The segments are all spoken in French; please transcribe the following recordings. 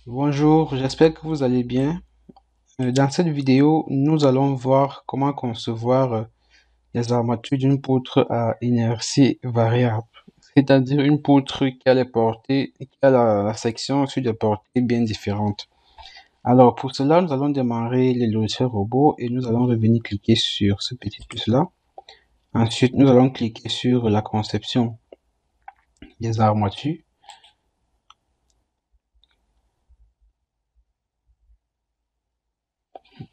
Bonjour, j'espère que vous allez bien. Dans cette vidéo, nous allons voir comment concevoir les armatures d'une poutre à inertie variable, c'est-à-dire une poutre qui a les portées, qui a la section sur des portées bien différentes. Alors pour cela, nous allons démarrer le logiciel robot et nous allons revenir cliquer sur ce petit plus-là. Ensuite, nous allons cliquer sur la conception des armatures.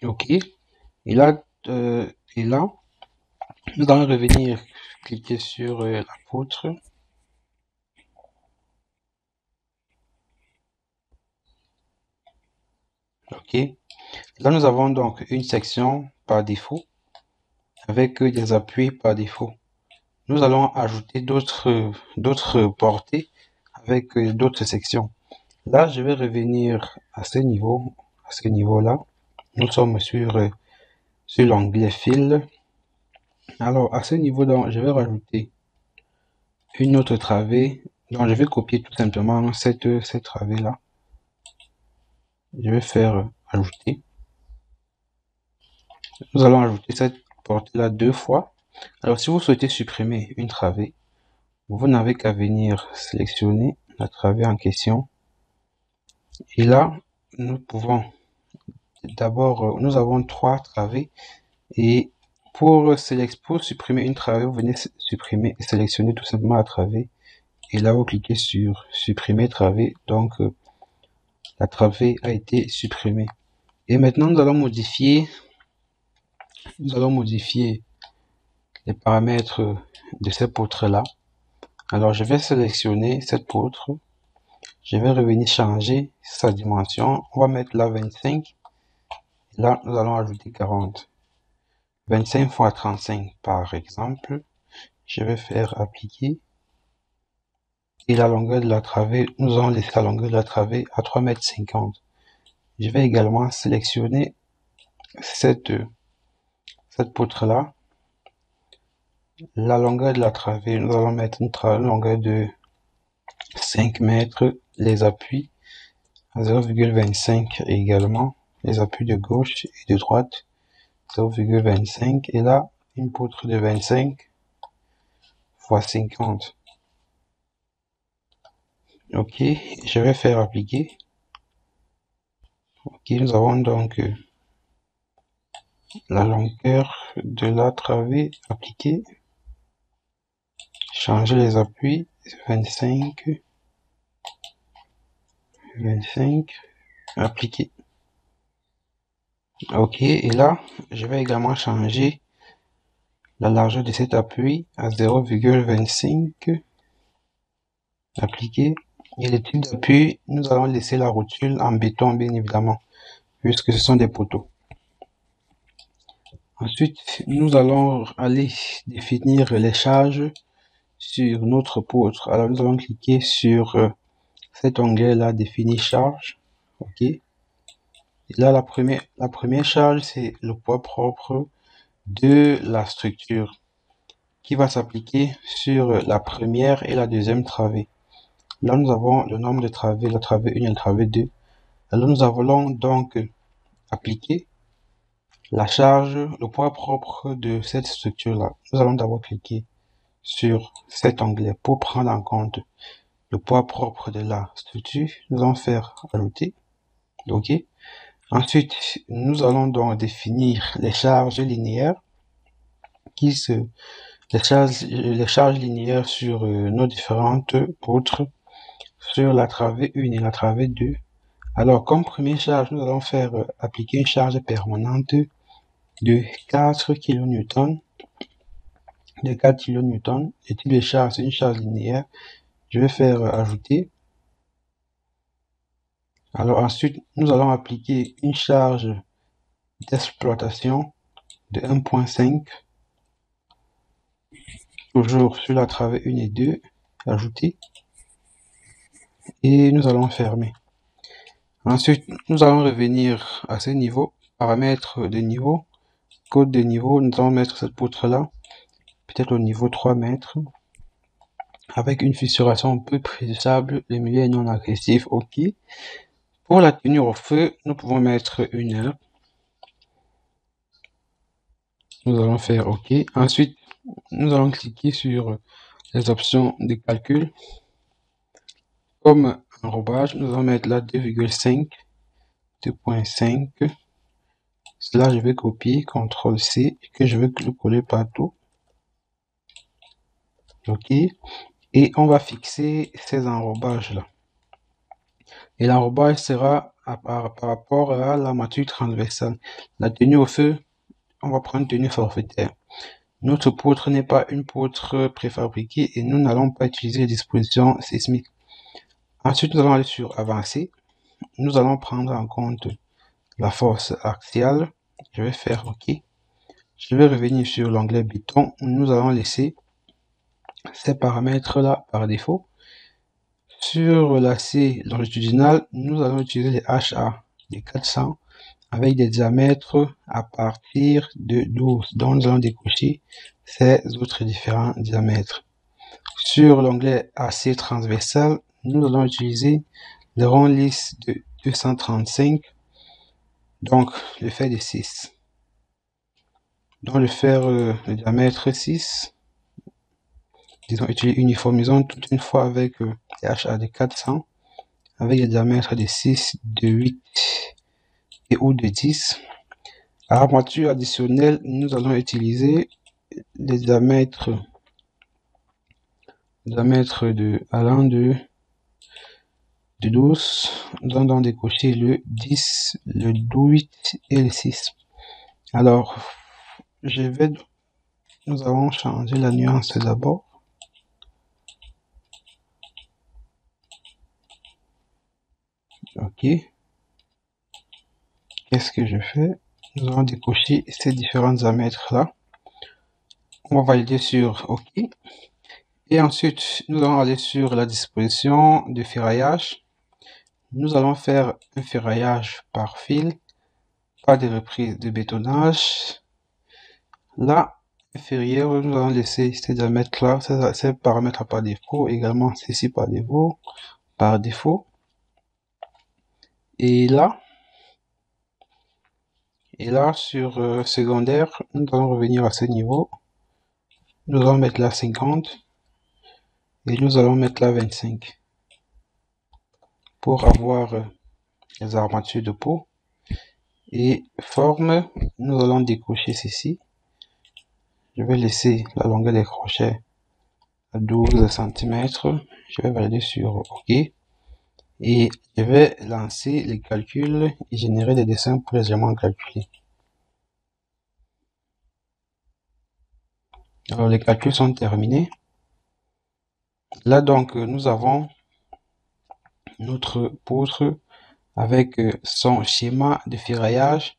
OK. Et là, euh, et là, nous allons revenir cliquer sur la poutre. OK. Là, nous avons donc une section par défaut avec des appuis par défaut. Nous allons ajouter d'autres portées avec d'autres sections. Là, je vais revenir à ce niveau-là. Nous sommes sur l'onglet fil. Alors, à ce niveau-là, je vais rajouter une autre travée. Donc, je vais copier tout simplement cette travée-là. Je vais faire ajouter. Nous allons ajouter cette portée-là 2 fois. Alors, si vous souhaitez supprimer une travée, vous n'avez qu'à venir sélectionner la travée en question. Et là, nous pouvons d'abord, nous avons 3 travées. Et pour supprimer une travée, vous venez supprimer et sélectionner tout simplement la travée. Et là, vous cliquez sur supprimer travée. Donc, la travée a été supprimée. Et maintenant, nous allons modifier les paramètres de cette poutre-là. Alors, je vais sélectionner cette poutre. Je vais revenir changer sa dimension. On va mettre là 25. Là, nous allons ajouter 40. 25 fois 35, par exemple. Je vais faire appliquer. Et la longueur de la travée, nous allons laisser la longueur de la travée à 3,50 m. Je vais également sélectionner cette poutre-là. La longueur de la travée, nous allons mettre une longueur de 5 mètres. Les appuis à 0,25 également. Les appuis de gauche et de droite. 0,25 et là une poutre de 25 fois 50. OK, je vais faire appliquer. OK, nous avons donc la longueur de la travée appliquée. Changer les appuis 25 appliquer. OK, et là je vais également changer la largeur de cet appui à 0,25 appliquer. Et le type d'appui, nous allons laisser la rotule en béton bien évidemment, puisque ce sont des poteaux. Ensuite, nous allons aller définir les charges sur notre poutre. Alors, nous allons cliquer sur cet onglet-là, définir charge. OK. Et là, la première charge, c'est le poids propre de la structure qui va s'appliquer sur la première et la deuxième travée. Là, nous avons le nombre de travées, la travée 1 et la travée 2. Alors, nous allons donc appliquer la charge, le poids propre de cette structure-là. Nous allons d'abord cliquer sur cet onglet pour prendre en compte le poids propre de la structure. Nous allons faire ajouter. OK. Ensuite, nous allons donc définir les charges linéaires les charges linéaires sur nos différentes poutres sur la travée 1 et la travée 2. Alors, comme première charge, nous allons faire appliquer une charge permanente de 4 kN. De 4 kN. Le type de charge, c'est une charge linéaire. Je vais faire ajouter. Alors ensuite, nous allons appliquer une charge d'exploitation de 1,5. Toujours sur la travée 1 et 2. Ajouter. Et nous allons fermer. Ensuite, nous allons revenir à ce niveau. Paramètres de niveau. Code de niveau. Nous allons mettre cette poutre-là. Peut-être au niveau 3 mètres. Avec une fissuration peu précisable. Le milieu est non agressif. OK. Pour la tenue au feu, nous pouvons mettre 1 heure. Nous allons faire OK. Ensuite, nous allons cliquer sur les options de calcul. Comme enrobage, nous allons mettre là 2,5, 2.5. Cela, je vais copier, CTRL-C, et que je vais le coller partout. OK. Et on va fixer ces enrobages là. Et l'enrobage sera par rapport à l'armature transversale. La tenue au feu, on va prendre tenue forfaitaire. Notre poutre n'est pas une poutre préfabriquée et nous n'allons pas utiliser les dispositions sismiques. Ensuite, nous allons aller sur Avancer. Nous allons prendre en compte la force axiale. Je vais faire OK. Je vais revenir sur l'onglet Béton. Nous allons laisser ces paramètres-là par défaut. Sur l'acier longitudinal, nous allons utiliser les HA des 400 avec des diamètres à partir de 12. Donc, nous allons décocher ces autres différents diamètres. Sur l'onglet AC transversal, nous allons utiliser le rond lisse de 235, donc le fer de 6. Donc, le fer le diamètre 6. Disons, uniformisons toute une fois avec les HA de 400 avec des diamètres de 6, de 8 et ou de 10. Armature additionnelle, nous allons utiliser les diamètres allant de 12, nous allons décocher le 10, le 8 et le 6. Alors, nous allons changer la nuance d'abord. OK. Qu'est-ce que je fais? Nous allons décocher ces différents diamètres là. On va valider sur OK. Et ensuite, nous allons aller sur la disposition de ferraillage. Nous allons faire un ferraillage par fil, pas de reprise de bétonnage. Là, inférieur, nous allons laisser ces diamètres là, ces paramètres par défaut, également ceci par défaut. Et là sur secondaire, nous allons revenir à ce niveau. Nous allons mettre là 50 et nous allons mettre là 25 pour avoir les armatures de peau. Et forme, nous allons décocher ceci. Je vais laisser la longueur des crochets à 12 cm. Je vais valider sur OK. Et je vais lancer les calculs et générer des dessins pour les éléments calculés. Alors les calculs sont terminés. Là donc nous avons notre poutre avec son schéma de ferraillage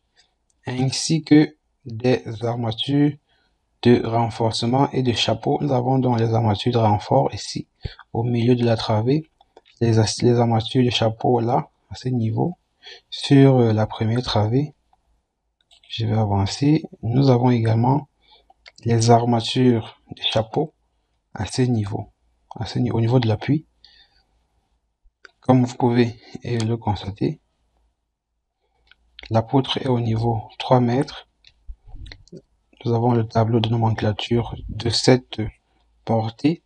ainsi que des armatures de renforcement et de chapeau. Nous avons donc les armatures de renfort ici au milieu de la travée, les armatures de chapeau là à ce niveau sur la première travée. Je vais avancer. Nous avons également les armatures de chapeau à ce niveau, au niveau de l'appui. Comme vous pouvez le constater, la poutre est au niveau 3 mètres. Nous avons le tableau de nomenclature de cette portée.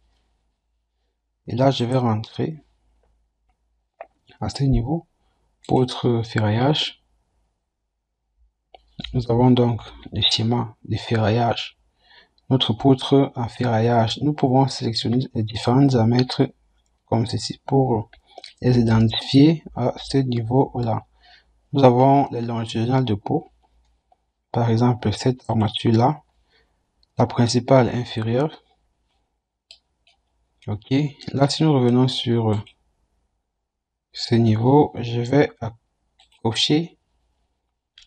Et là, je vais rentrer à ce niveau, poutre ferraillage. Nous avons donc le schéma de ferraillage. Notre poutre en ferraillage, nous pouvons sélectionner les différents diamètres comme ceci pour les identifier à ce niveau-là. Nous avons les longitudinales de peau. Par exemple, cette armature-là, la principale inférieure. OK. Là, si nous revenons sur ce niveau, je vais cocher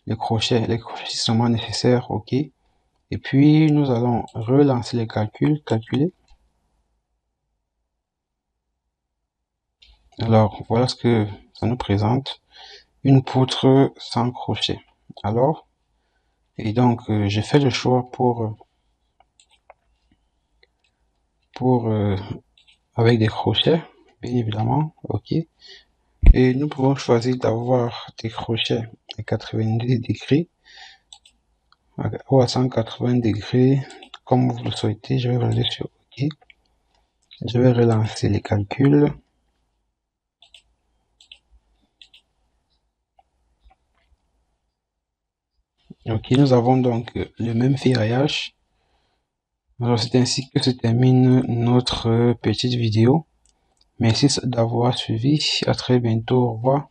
les crochets sont nécessaires. OK. Et puis, nous allons relancer les calculer. Alors, voilà ce que ça nous présente. Une poutre sans crochet. Alors, et donc, j'ai fait le choix avec des crochets, bien évidemment. OK. Et nous pouvons choisir d'avoir des crochets à 90 degrés ou à 180 degrés, comme vous le souhaitez. Je vais relancer sur OK. Je vais relancer les calculs. Ok, nous avons donc le même ferraillage. Alors c'est ainsi que se termine notre petite vidéo. Merci d'avoir suivi. À très bientôt. Au revoir.